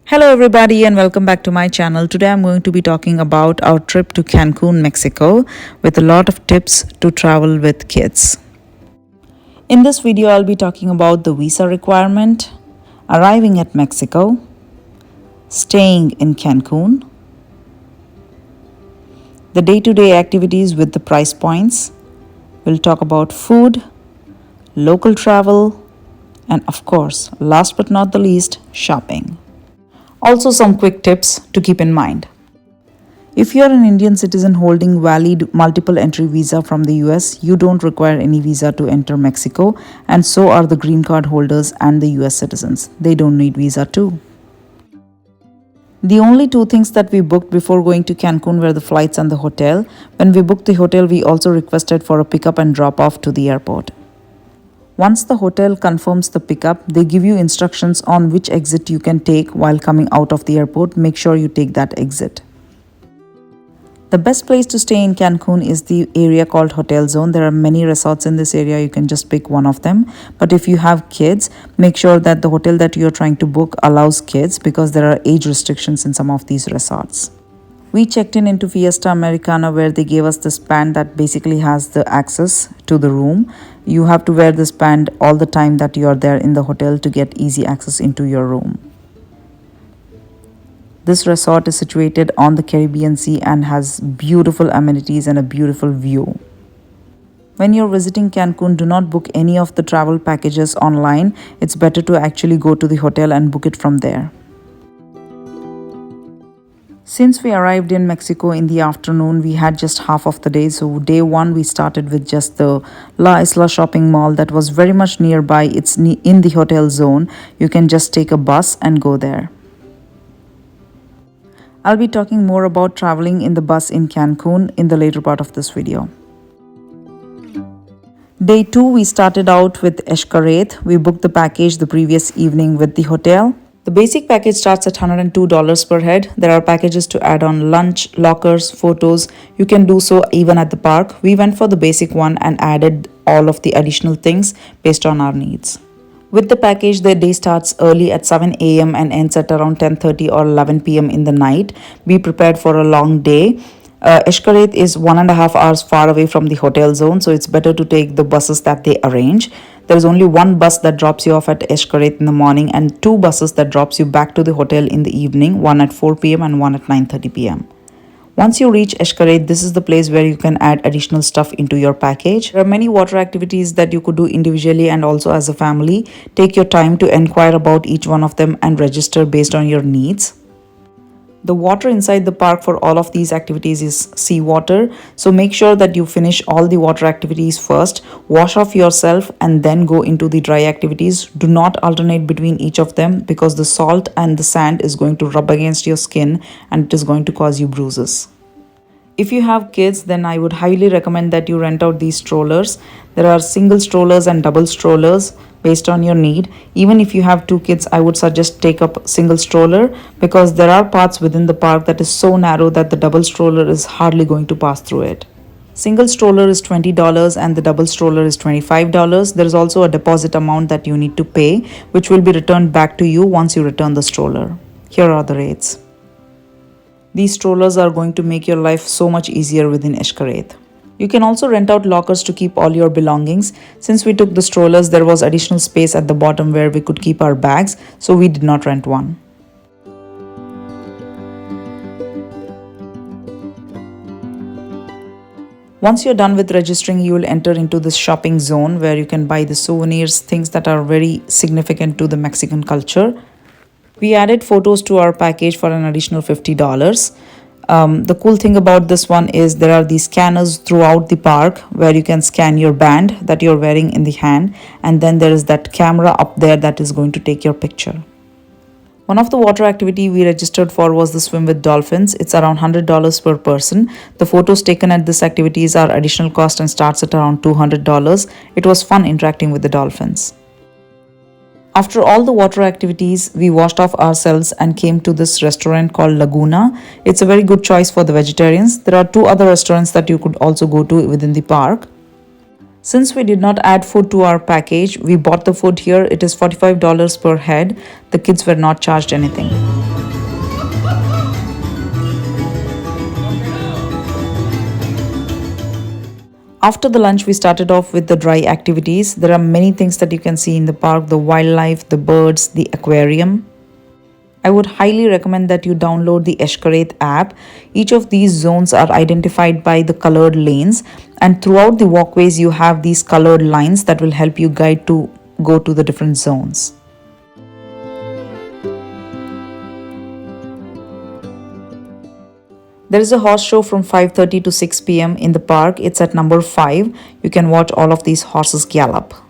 Hello everybody and welcome back to my channel. Today I'm going to be talking about our trip to Cancun, Mexico with a lot of tips to travel with kids. In this video I'll be talking about the visa requirement, arriving at Mexico, staying in Cancun, the day-to-day activities with the price points. We'll talk about food, local travel, and of course, last but not the least, shopping. Also, some quick tips to keep in mind. If you're an Indian citizen holding valid multiple entry visa from the US, you don't require any visa to enter Mexico, and so are the green card holders and the US citizens. They don't need visa too. The only two things that we booked before going to Cancun were the flights and the hotel. When we booked the hotel, we also requested for a pickup and drop off to the airport. Once the hotel confirms the pickup, they give you instructions on which exit you can take while coming out of the airport. Make sure you take that exit. The best place to stay in Cancun is the area called Hotel Zone. There are many resorts in this area. You can just pick one of them. But if you have kids, make sure that the hotel that you are trying to book allows kids because there are age restrictions in some of these resorts. We checked in into Fiesta Americana where they gave us this band that basically has the access to the room. You have to wear this band all the time that you are there in the hotel to get easy access into your room. This resort is situated on the Caribbean Sea and has beautiful amenities and a beautiful view. When you're visiting Cancun, do not book any of the travel packages online. It's better to actually go to the hotel and book it from there. Since we arrived in Mexico in the afternoon, we had just half of the day. So day one, we started with just the La Isla shopping mall that was very much nearby. It's in the hotel zone. You can just take a bus and go there. I'll be talking more about traveling in the bus in Cancun in the later part of this video. Day 2, we started out with Ashkareth. We booked the package the previous evening with the hotel. The basic package starts at $102 per head. There are packages to add on lunch, lockers, photos. You can do so even at the park. We went for the basic one and added all of the additional things based on our needs. With the package, the day starts early at 7 a.m. and ends at around 10:30 or 11 p.m. in the night. Be prepared for a long day. Ashkareth is 1.5 hours far away from the hotel zone, so it's better to take the buses that they arrange. There is only one bus that drops you off at Ashkareth in the morning and two buses that drops you back to the hotel in the evening, one at 4 p.m. and one at 9:30 p.m. Once you reach Ashkareth, this is the place where you can add additional stuff into your package. There are many water activities that you could do individually and also as a family. Take your time to inquire about each one of them and register based on your needs. The water inside the park for all of these activities is seawater, so make sure that you finish all the water activities first, wash off yourself and then go into the dry activities. Do not alternate between each of them because the salt and the sand is going to rub against your skin and it is going to cause you bruises. If you have kids, then I would highly recommend that you rent out these strollers. There are single strollers and double strollers based on your need. Even if you have two kids, I would suggest take up single stroller because there are parts within the park that is so narrow that the double stroller is hardly going to pass through it. Single stroller is $20 and the double stroller is $25. There is also a deposit amount that you need to pay, which will be returned back to you once you return the stroller. Here are the rates. These strollers are going to make your life so much easier within Ashkareth. You can also rent out lockers to keep all your belongings. Since we took the strollers, there was additional space at the bottom where we could keep our bags, so we did not rent one. Once you're done with registering, you will enter into this shopping zone where you can buy the souvenirs, things that are very significant to the Mexican culture. We added photos to our package for an additional $50. The cool thing about this one is there are these scanners throughout the park where you can scan your band that you're wearing in the hand, and then there is that camera up there that is going to take your picture. One of the water activity we registered for was the swim with dolphins. It's around $100 per person. The photos taken at this activities are additional cost and starts at around $200. It was fun interacting with the dolphins. After all the water activities, we washed off ourselves and came to this restaurant called Laguna. It's a very good choice for the vegetarians. There are two other restaurants that you could also go to within the park. Since we did not add food to our package, we bought the food here. It is $45 per head. The kids were not charged anything. After the lunch, we started off with the dry activities. There are many things that you can see in the park: the wildlife, the birds, the aquarium. I would highly recommend that you download the Ashkareth app. Each of these zones are identified by the colored lanes, and throughout the walkways you have these colored lines that will help you guide to go to the different zones. There is a horse show from 5:30 to 6 p.m. in the park. It's at number 5. You can watch all of these horses gallop.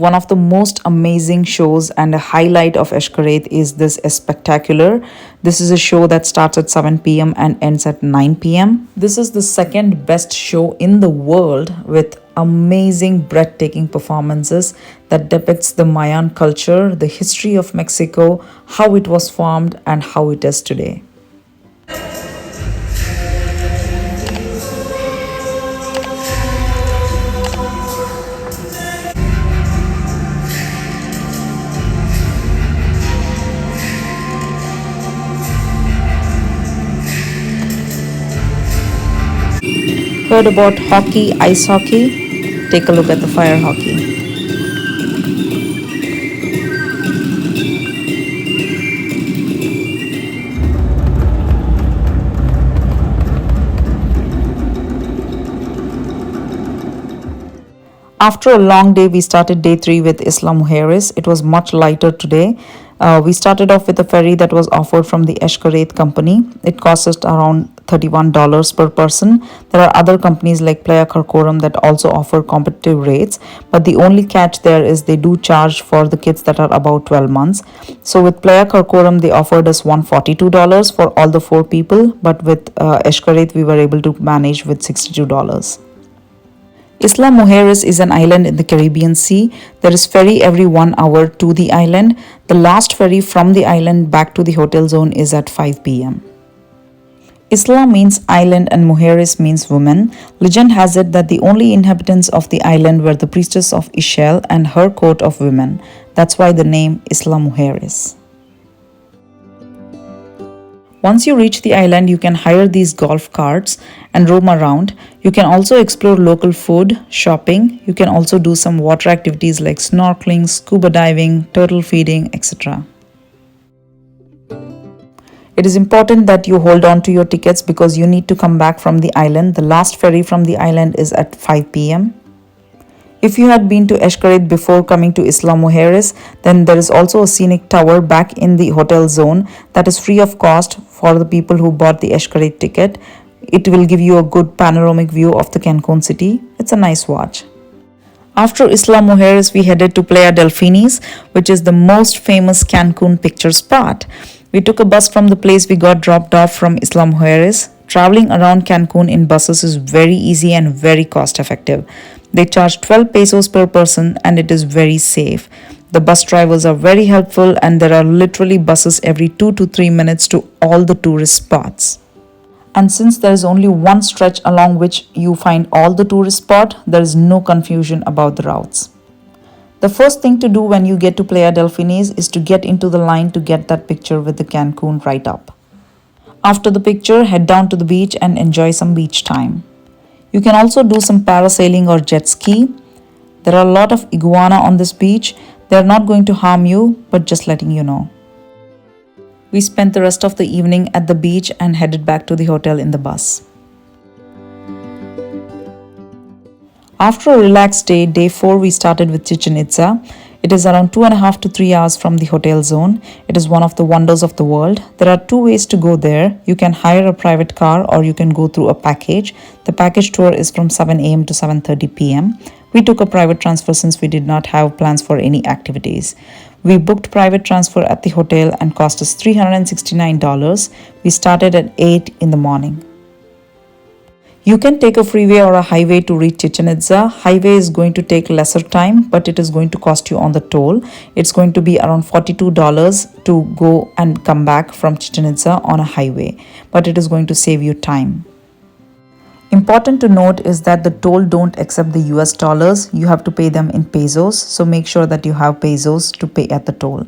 One of the most amazing shows and a highlight of Ashkareth is this spectacular. This is a show that starts at 7 p.m. and ends at 9 p.m. This is the second best show in the world, with amazing, breathtaking performances that depicts the Mayan culture, the history of Mexico, how it was formed, and how it is today. Heard about hockey, ice hockey? Take a look at the fire hockey. After a long day, we started day 3 with Isla Mujeres. It was much lighter today. We started off with a ferry that was offered from the Ashkareth company. It cost us around $31 per person. There are other companies like Playa del that also offer competitive rates, but the only catch there is they do charge for the kids that are about 12 months. So with Playa del they offered us $142 for all the 4 people, but with Ashkareth we were able to manage with $62. Isla Mujeres is an island in the Caribbean Sea. There is ferry every 1 hour to the island. The last ferry from the island back to the hotel zone is at 5 p.m. Isla means island and Mujeres means woman. Legend has it that the only inhabitants of the island were the priestess of Ishel and her court of women. That's why the name Isla Mujeres. Once you reach the island, you can hire these golf carts and roam around. You can also explore local food, shopping. You can also do some water activities like snorkeling, scuba diving, turtle feeding, etc. It is important that you hold on to your tickets because you need to come back from the island. The last ferry from the island is at 5 p.m. If you had been to Ashkareth before coming to Isla Mujeres, then there is also a scenic tower back in the hotel zone that is free of cost for the people who bought the Ashkareth ticket. It will give you a good panoramic view of the Cancun city. It's a nice watch. After Isla Mujeres, we headed to Playa del Fin, which is the most famous Cancun picture spot. We took a bus from the place we got dropped off from Isla Mujeres. Traveling around Cancun in buses is very easy and very cost effective. They charge 12 pesos per person and it is very safe. The bus drivers are very helpful and there are literally buses every 2 to 3 minutes to all the tourist spots. And since there is only one stretch along which you find all the tourist spots, there is no confusion about the routes. The first thing to do when you get to Playa del Fin is to get into the line to get that picture with the Cancun right up. After the picture, head down to the beach and enjoy some beach time. You can also do some parasailing or jet ski. There are a lot of iguana on this beach. They are not going to harm you, but just letting you know. We spent the rest of the evening at the beach and headed back to the hotel in the bus. After a relaxed day, day 4, we started with Chichen Itza. It is around 2.5 to 3 hours from the hotel zone. It is one of the wonders of the world. There are 2 ways to go there. You can hire a private car or you can go through a package. The package tour is from 7 a.m. to 7:30 p.m. We took a private transfer since we did not have plans for any activities. We booked private transfer at the hotel and cost us $369. We started at 8 in the morning. You can take a freeway or a highway to reach Chichen Itza. Highway is going to take lesser time, but it is going to cost you on the toll. It's going to be around $42 to go and come back from Chichen Itza on a highway, but it is going to save you time. Important to note is that the toll don't accept the US dollars. You have to pay them in pesos, so make sure that you have pesos to pay at the toll.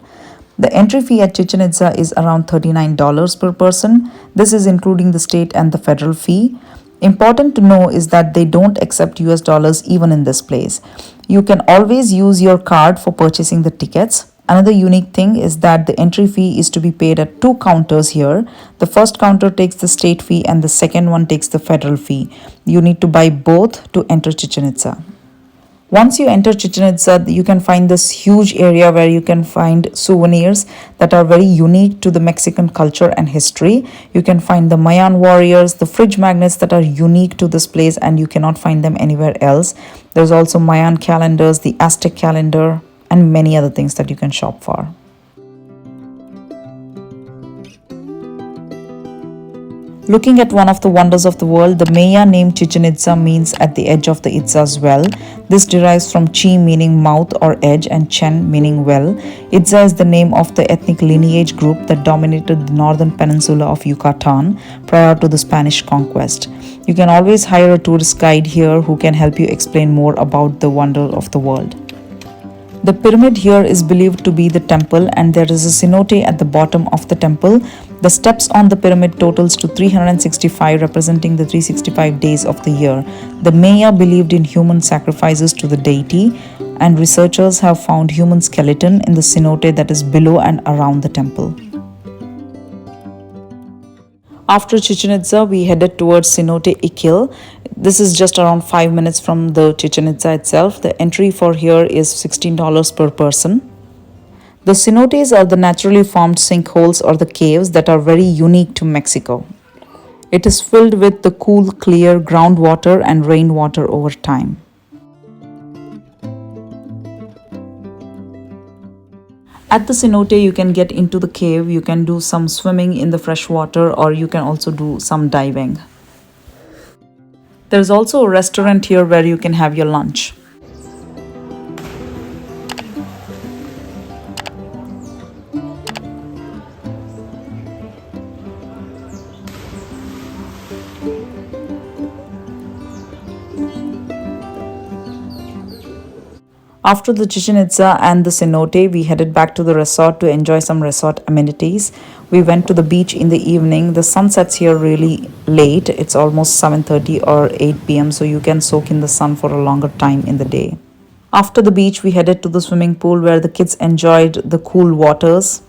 The entry fee at Chichen Itza is around $39 per person. This is including the state and the federal fee. Important to know is that they don't accept US dollars even in this place. You can always use your card for purchasing the tickets. Another unique thing is that the entry fee is to be paid at two counters here. The first counter takes the state fee and the second one takes the federal fee. You need to buy both to enter Chichen Itza. Once you enter Chichen Itza, you can find this huge area where you can find souvenirs that are very unique to the Mexican culture and history. You can find the Mayan warriors, the fridge magnets that are unique to this place and you cannot find them anywhere else. There's also Mayan calendars, the Aztec calendar, and many other things that you can shop for. Looking at one of the wonders of the world, the Maya name Chichen Itza means at the edge of the Itza's well. This derives from Chi meaning mouth or edge and Chen meaning well. Itza is the name of the ethnic lineage group that dominated the northern peninsula of Yucatan prior to the Spanish conquest. You can always hire a tourist guide here who can help you explain more about the wonder of the world. The pyramid here is believed to be the temple and there is a cenote at the bottom of the temple. The steps on the pyramid totals to 365, representing the 365 days of the year. The Maya believed in human sacrifices to the deity, and researchers have found human skeleton in the cenote that is below and around the temple. After Chichen Itza, we headed towards Cenote Iquil. This is just around 5 minutes from the Chichen Itza itself. The entry for here is $16 per person. The cenotes are the naturally formed sinkholes or the caves that are very unique to Mexico. It is filled with the cool, clear groundwater and rainwater over time. At the cenote, you can get into the cave, you can do some swimming in the fresh water, or you can also do some diving. There's also a restaurant here where you can have your lunch. After the Chichen Itza and the cenote, we headed back to the resort to enjoy some resort amenities. We went to the beach in the evening. The sun sets here really late. It's almost 7:30 or 8 p.m. so you can soak in the sun for a longer time in the day. After the beach, we headed to the swimming pool where the kids enjoyed the cool waters.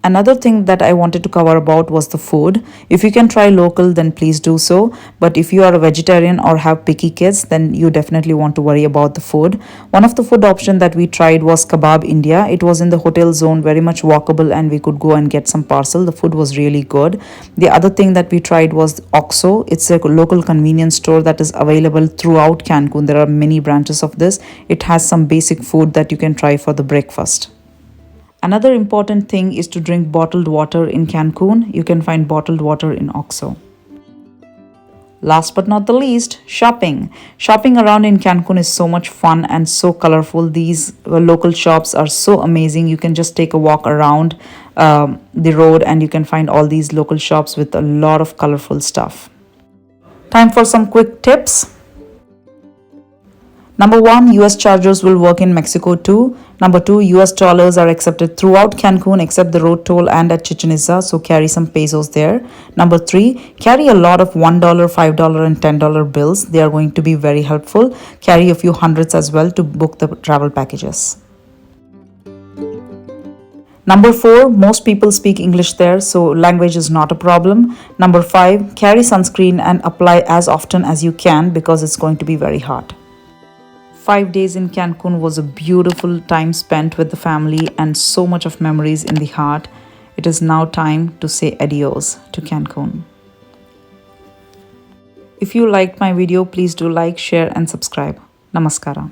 Another thing that I wanted to cover about was the food. If you can try local, then please do so. But if you are a vegetarian or have picky kids, then you definitely want to worry about the food. One of the food options that we tried was Kebab India. It was in the hotel zone, very much walkable, and we could go and get some parcel. The food was really good. The other thing that we tried was Oxo. It's a local convenience store that is available throughout Cancun. There are many branches of this. It has some basic food that you can try for the breakfast. Another important thing is to drink bottled water in Cancun. You can find bottled water in Oxo. Last but not the least, shopping. Shopping around in Cancun is so much fun and so colorful. These local shops are so amazing. You can just take a walk around the road and you can find all these local shops with a lot of colorful stuff. Time for some quick tips. Number 1, US chargers will work in Mexico too. Number 2, US dollars are accepted throughout Cancun except the road toll and at Chichen Itza, so carry some pesos there. Number 3, carry a lot of $1, $5 and $10 bills. They are going to be very helpful. Carry a few hundreds as well to book the travel packages. Number 4, most people speak English there, so language is not a problem. Number 5, carry sunscreen and apply as often as you can because it's going to be very hot. 5 days in Cancun was a beautiful time spent with the family and so much of memories in the heart. It is now time to say adios to Cancun. If you liked my video, please do like, share and subscribe. Namaskara.